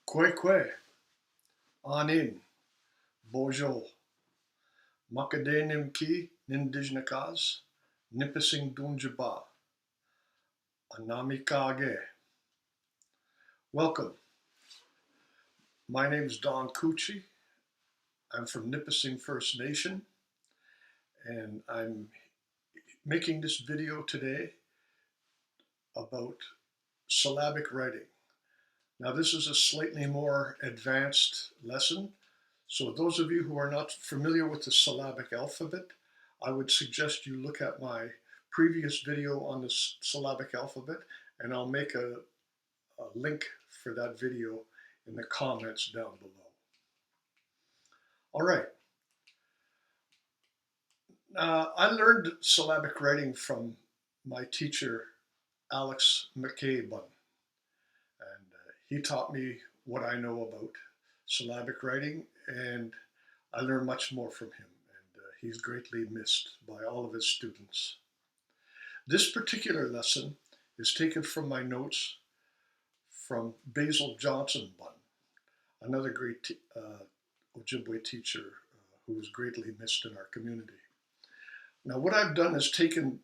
Kwe, anin, bojo, makadenim ki nindijnakas, nipasing dunjaba, anamikage. Welcome. My name is Don Cucci. I'm from Nipissing First Nation, and I'm making this video today about syllabic writing. Now, this is a slightly more advanced lesson, so those of you who are not familiar with the syllabic alphabet, I would suggest you look at my previous video on the syllabic alphabet, and I'll make a link for that video in the comments down below. All right. I learned syllabic writing from my teacher, Alex McCabe. He taught me what I know about syllabic writing, and I learned much more from him, and he's greatly missed by all of his students. This particular lesson is taken from my notes from Basil Johnson Bunn, another great Ojibwe teacher who was greatly missed in our community. Now, what I've done is taken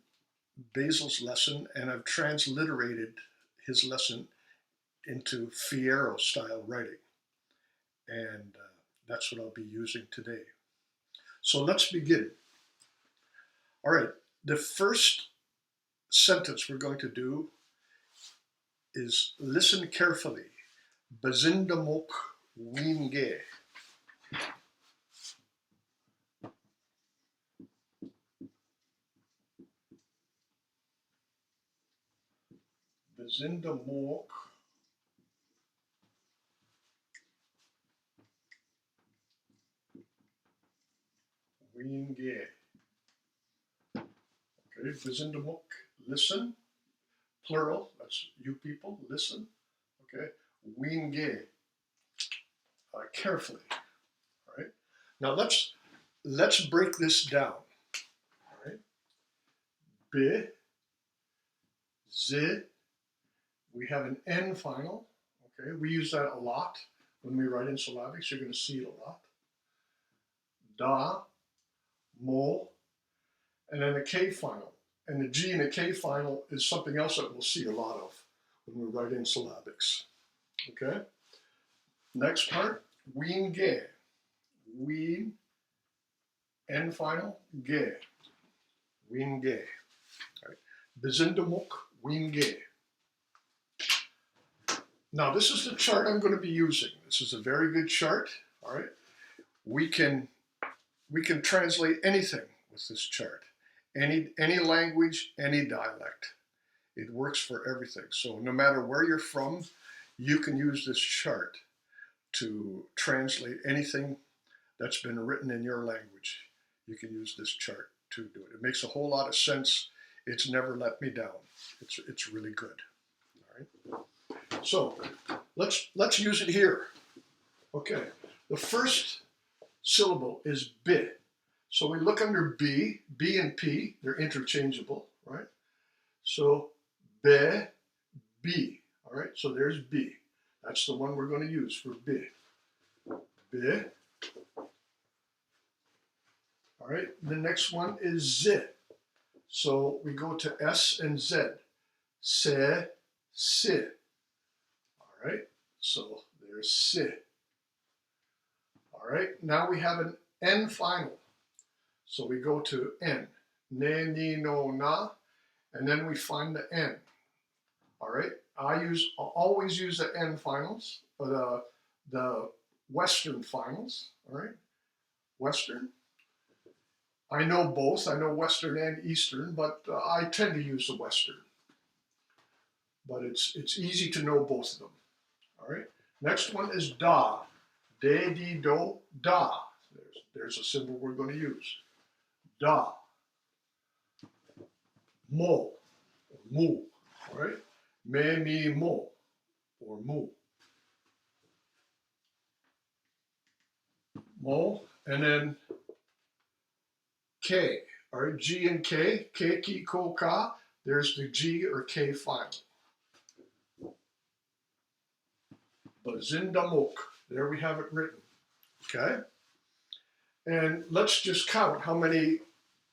Basil's lesson and I've transliterated his lesson into Fierro style writing, and that's what I'll be using today. So let's begin. All right, the first sentence we're going to do is listen carefully. Bazindamok winge. Bazindamok winge. Okay, Bazindamok, listen. Plural, that's you people, listen. Okay, winge, carefully. All right, now let's break this down. All right, be, z, we have an N final. Okay, we use that a lot when we write in syllabics. You're going to see it a lot. Da, mo, and then a K final. And the G in a K final is something else that we'll see a lot of when we write in syllabics. Okay? Next part, ween ge. Ween, N final, ge. Ween ge. All right. Bezindamok, ween ge. Now, this is the chart I'm going to be using. This is a very good chart. All right. We can translate anything with this chart. Any language, any dialect. It works for everything. So no matter where you're from, you can use this chart to translate anything that's been written in your language. You can use this chart to do it. It makes a whole lot of sense. It's never let me down. It's really good. All right. So let's use it here. Okay. The first syllable is bi. So we look under B, B and P, they're interchangeable, right? So be, B, all right? So there's B. That's the one we're going to use for bi. Bi. All right, the next one is Z. So we go to S and Z. Se, si. All right, so there's si. All right, now we have an N final. So we go to N, ne, ni, no, na, and then we find the N. All right, I always use the N finals, the Western finals. All right, Western. I know both. I know Western and Eastern, but I tend to use the Western. But it's easy to know both of them. All right. Next one is da, de, di, do, da. There's a symbol we're going to use. Da, mo, or mu, all right? Me, mi, mo, or mu. Mo, and then K, all right? G and K, K, ki, ko, ka. There's the G or K final. Bazindamok. There we have it written. Okay? And let's just count how many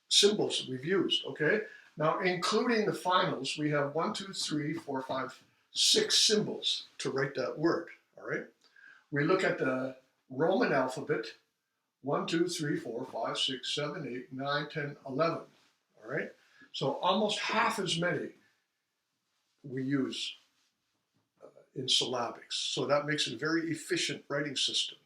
symbols we've used. Okay? Now, including the finals, we have 1, 2, 3, 4, 5, 6 symbols to write that word. All right? We look at the Roman alphabet. 1, 2, 3, 4, 5, 6, 7, 8, 9, 10, 11. All right? So almost half as many we use in syllabics. So that makes it a very efficient writing system.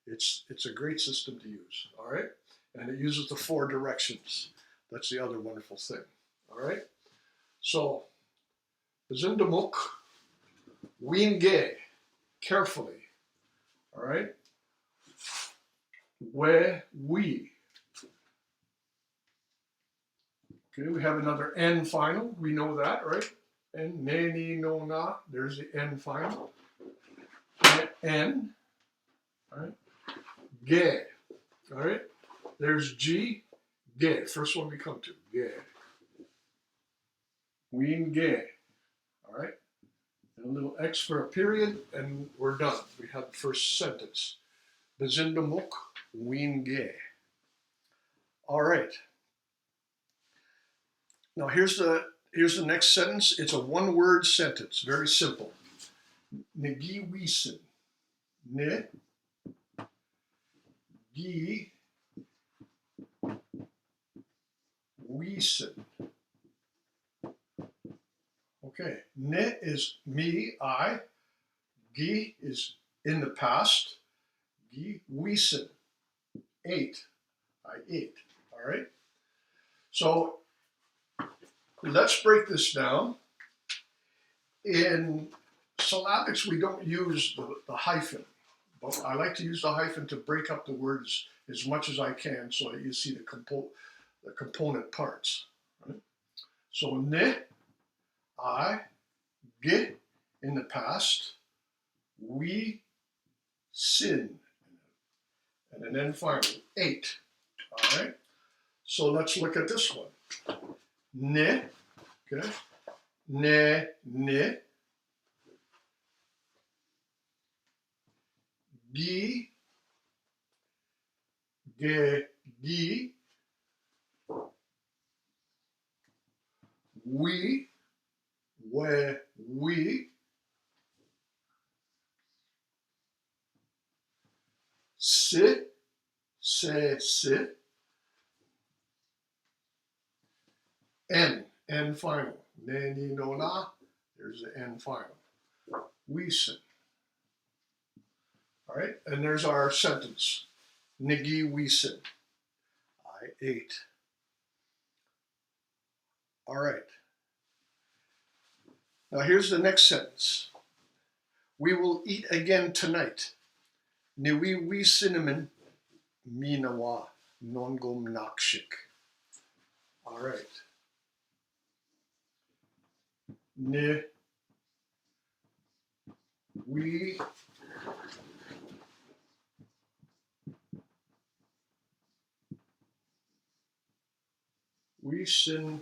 It's a great system to use. All right? And it uses the 4 directions. That's the other wonderful thing. All right? So, Zindamuk, Winge, carefully. All right? We. Okay, we have another N final. We know that, right? And ne, ni, no, na. There's the N final. N. All right? Ge. All right? There's G. Ge. First one we come to. Ge. Ween ge. All right? And a little X for a period, and we're done. We have the first sentence. Bezindamuk, ween ge. All right. Now here's the next sentence. It's a one-word sentence, very simple. Negi wiesen. Ne. Gi. Wiesen. Okay. Ne is me, I. Gi is in the past. Gi wiesen. Ate. I ate. All right. So let's break this down. In syllabics, we don't use the hyphen, but I like to use the hyphen to break up the words as much as I can so that you see the component parts. Right? So ne, I, ge in the past, we, sin, and then finally, ate. All right? So let's look at this one. Ne, okay? Ne. Gi, ge, gi. We, we. Sit, sit. N final. Ne, ni, no, na. There's the N final. Wiesen. All right, and there's our sentence. Negi wiesen. I ate. All right. Now here's the next sentence. We will eat again tonight. Niwi wi cinnamon minawa nongum nakshik. All right. Ne we sin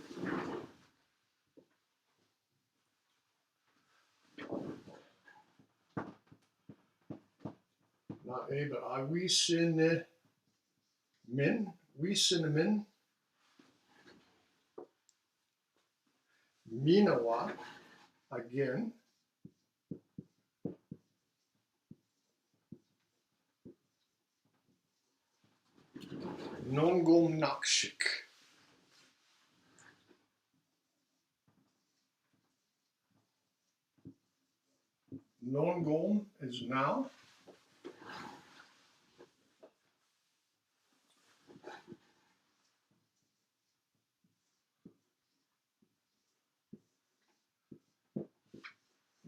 not a but I we sin min we cinnamon minawa again nongum nakshik. Nongom is now.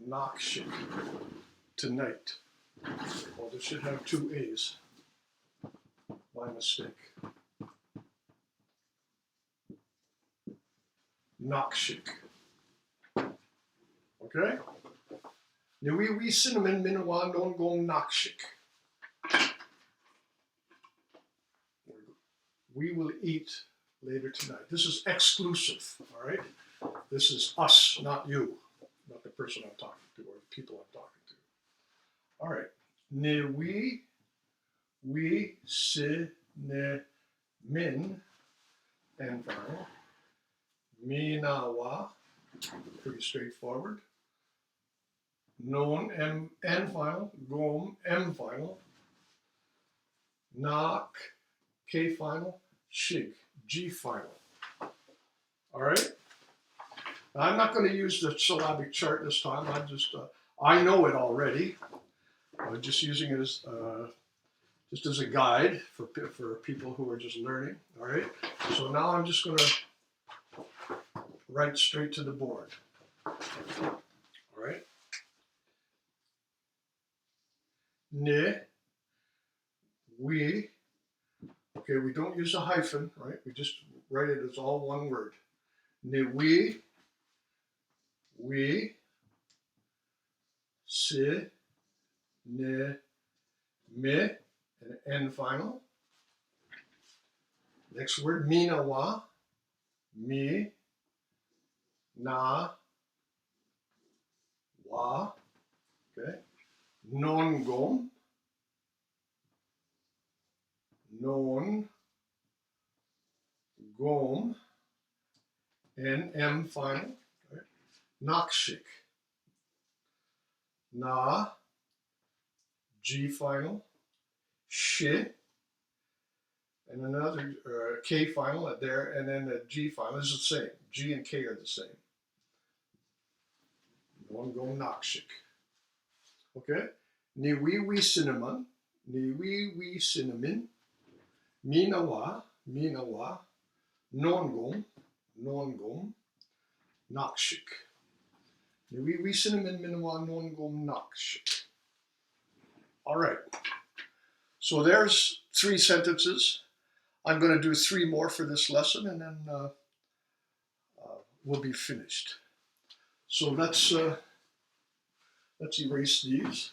Nakshik, tonight. Well, this should have 2 A's. My mistake. Nakshik. Okay? Niwi wi cinnamon minawa nongom nakshik. We will eat later tonight. This is exclusive, all right? This is us, not you, not the person I'm talking to or the people I'm talking to. All right. Ne, we, si, ne, min, N final. Mi, na, wa, pretty straightforward. Non, M, N final. Gom, M final. Nak, K final. Shig, G final. All right. I'm not going to use the syllabic chart this time. I know it already. I'm just using it just as a guide for people who are just learning. All right. So now I'm just going to write straight to the board. All right. Ne, we. Okay, we don't use a hyphen, right? We just write it as all one word. Ne, we, si, ne, me, and N final. Next word, mi, na, wa, mi, na, wa, okay. Non, gom, non, gom, and M final. Okay. Nakshik, na, G final, shi, and another K final there, and then the G final is the same. G and K are the same. Non, gom, nakshik. Okay. Ni wee cinnamon, ni wee cinnamon, minawa, non gom, nakshik. Ni wee cinnamon, minawa, non gom, nakshik. All right. So there's 3 sentences. I'm going to do 3 more for this lesson, and then we'll be finished. So let's erase these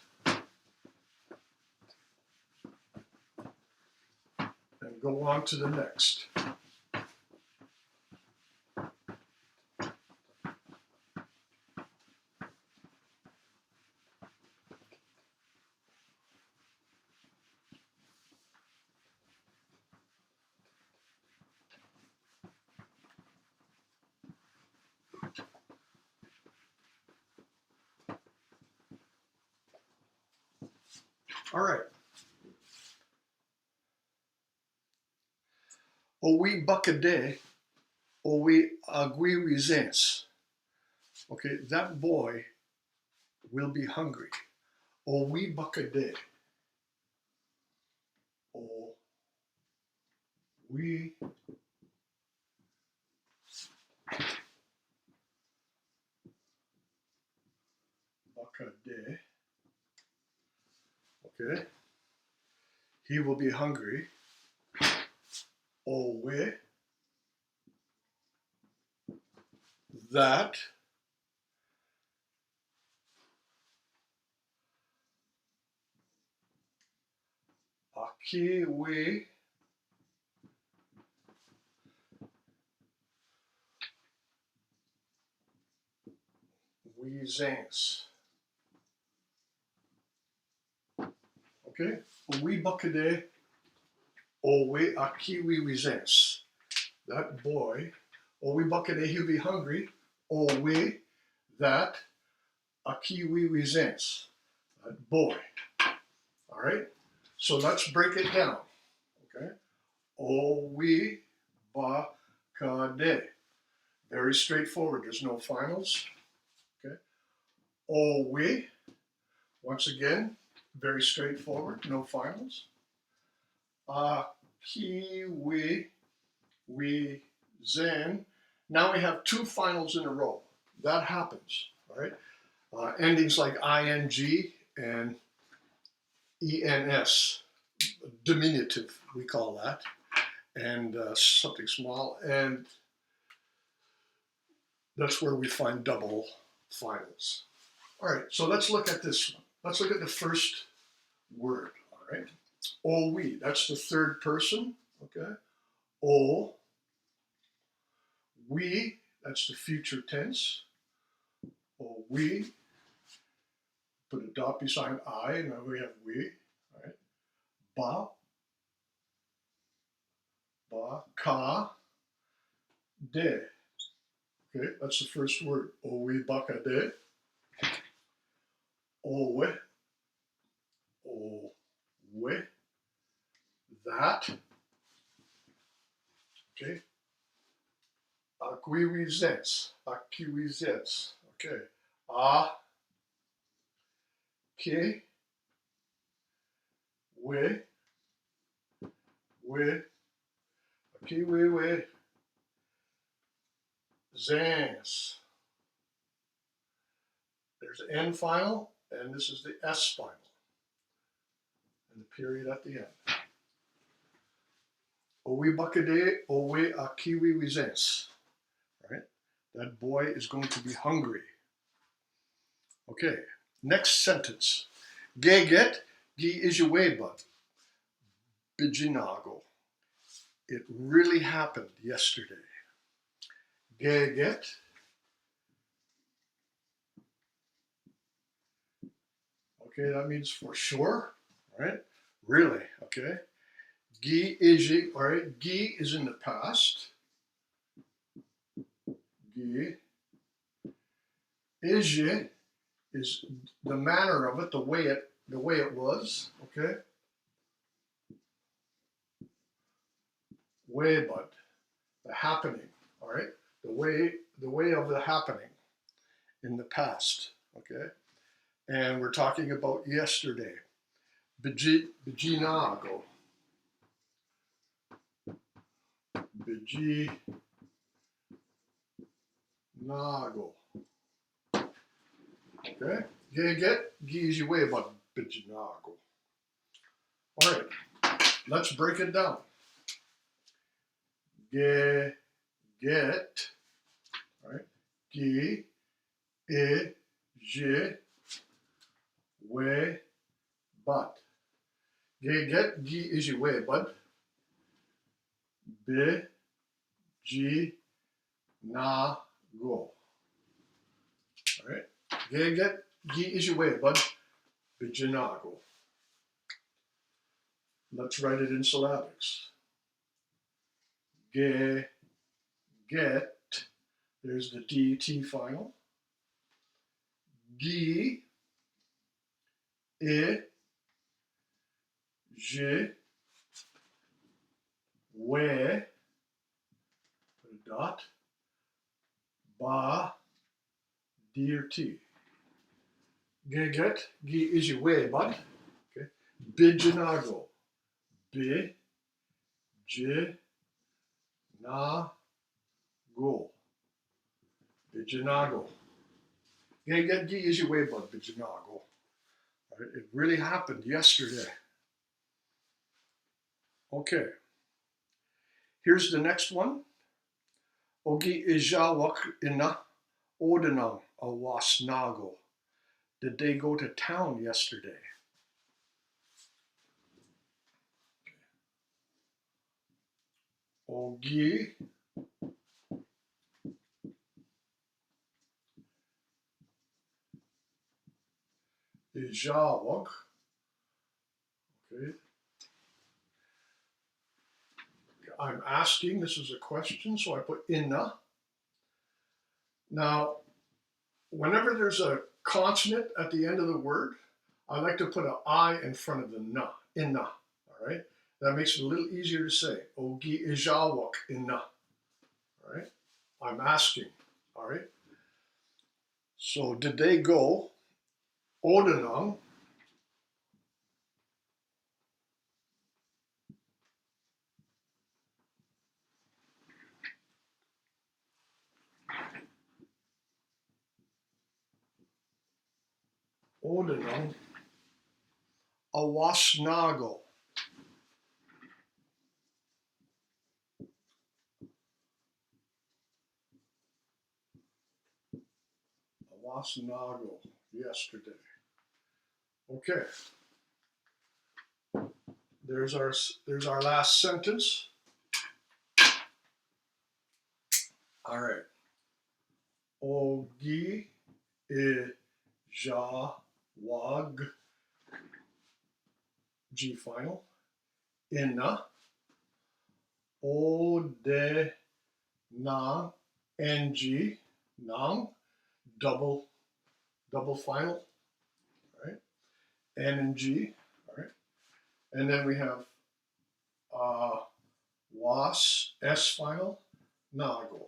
and go on to the next. All right. Owi buckade, owi aguiwizens. Okay, that boy will be hungry. Owi buckade. Owi buckade. Okay. He will be hungry. Owe that akiwe wizens. Okay. Owi buckade. Owe akiwi wizens. That boy. Owi buckade. He'll be hungry. Owe that akiwi wizens. That boy. All right. So let's break it down. Okay. Owi buckade. Very straightforward. There's no finals. Okay. Owe. Once again, very straightforward. No finals. Kiwi, we, zen. Now we have 2 finals in a row. That happens, all right? Endings like ing and ens, diminutive, we call that, and something small, and that's where we find double finals. All right, so let's look at this one. Let's look at the first word, all right? O we, that's the third person, okay? O, we, that's the future tense. O we, Put a dot beside I, now we have we, right? Ba, ka, de. Okay, that's the first word. Owe, baka, de. Owe, owe, that. Okay. Acquisance, acquisance. Okay. A, que, we, okay, we, zans. There's the N final, and this is the S final, and the period at the end. Owe bakade, owe a kiwi wizens. Right? That boy is going to be hungry. Okay, next sentence. Geget, gi is your way, bud. Bijinago. It really happened yesterday. Geget. Okay, that means for sure, right? Really, okay? Gi is, all right, gi is in the past. Gi is the manner of it, the way it was, okay? Way, but the happening, all right? The way of the happening in the past, okay? And we're talking about yesterday. Bijinago. Bijinago. Okay? Get easy way about Bijinago. All right, let's break it down. Get, all right? Gi, je, we, but. Get, gi is your way, bud. Be, ji, na, go. All right? Get, gi is your way, bud. Bijinago. Let's write it in syllabics. Get, there's the DT final. Gi, je, we, put a dot, ba, D or T. Get, gi is your way, bud. Okay. Bijinago. Bi, j, na, go. Bijinago. Get, gi is your way, bud. Bijinago. Right, it really happened yesterday. Okay. Here's the next one. Ogi ijawak ina odanang awasnago. Did they go to town yesterday? Ogi ijawak. Okay. I'm asking, this is a question, so I put inna. Now, whenever there's a consonant at the end of the word, I like to put an I in front of the na, inna, all right? That makes it a little easier to say. Ogi ijawak inna, all right? I'm asking, all right? So did they go odanang odanang awasnago? Awasnago yesterday. Okay. There's our last sentence. All right. Ogi ijawak wag, G final, inna, o, de, na, ng, nang, double final, right? N and G, all right? And then we have was, S final, nago,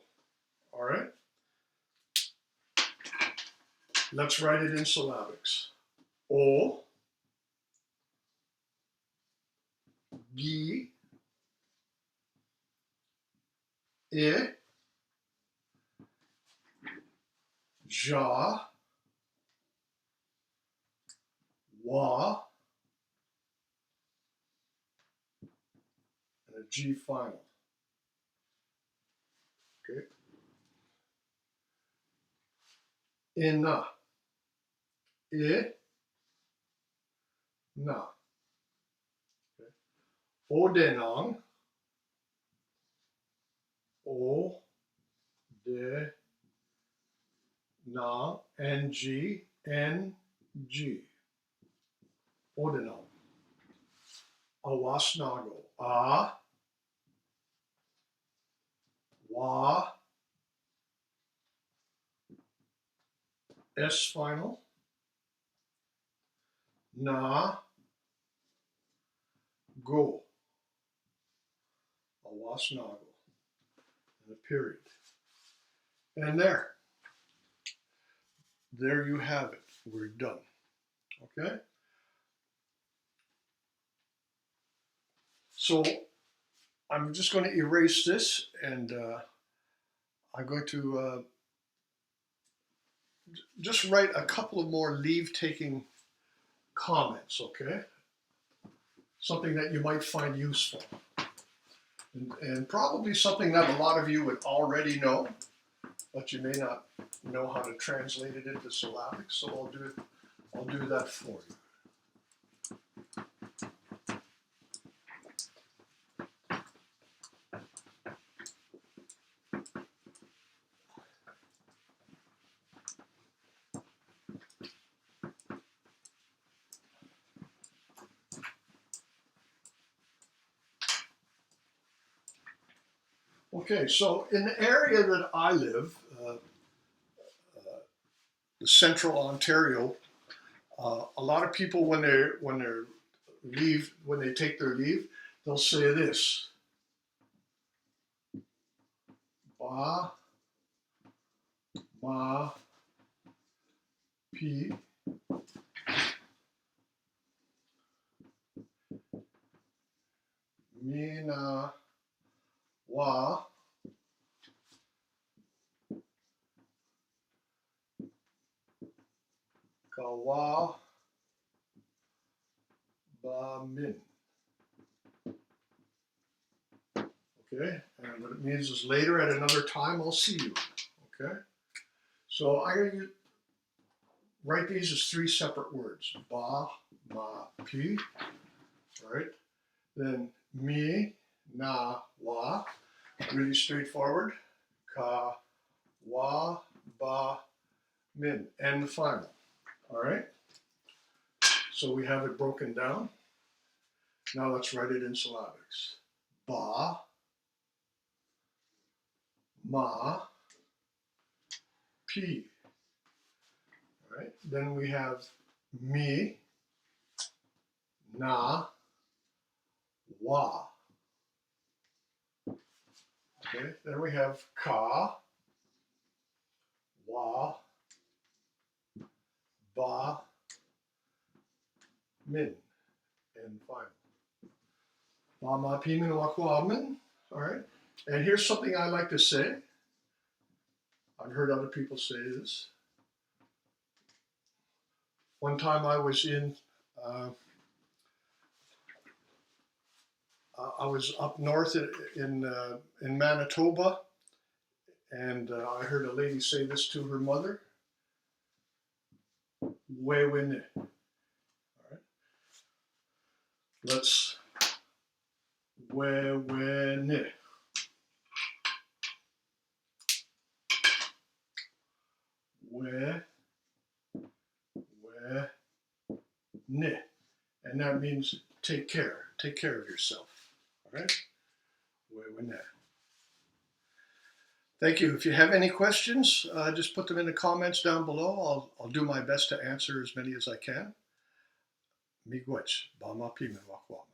all right? Let's write it in syllabics. O, gi, I, ja, wa, and a G final. Okay. Inna, I, na. Okay. Odenang, o, de, na, ng, ng. Odenang. Awasnago, a, wa, S final, na, go. Awasnago. And a period. And there you have it. We're done. Okay? So I'm just going to erase this, and I'm going to just write a couple of more leave-taking comments, okay? Something that you might find useful. And probably something that a lot of you would already know, but you may not know how to translate it into syllabic, so I'll do that for you. Okay, so in the area that I live, the central Ontario, a lot of people when they take their leave, they'll say this: ba, ma, pi, mi, na, wa, ka, wa, ba, min. Okay, and what it means is later at another time I'll see you. Okay, so I'm going to write these as three separate words: ba, ma, pi. All right, then mi, na, wa. Really straightforward. Ka, wa, ba, min, and the final. All right, so we have it broken down. Now let's write it in syllabics. Ba, ma, pi. All right, then we have mi, na, wa. Okay, then we have ka, wa, ba, min, and final. Ba, ma, pi, min, wa, kwa, min. All right, and here's something I like to say. I've heard other people say this. One time I was I was up north in Manitoba, and I heard a lady say this to her mother. Wewene. All right. Let's wewene. We, ne, and that means take care of yourself. All right? Thank you. If you have any questions, just put them in the comments down below. I'll do my best to answer as many as I can. Miigwech, bama pimen wakwama.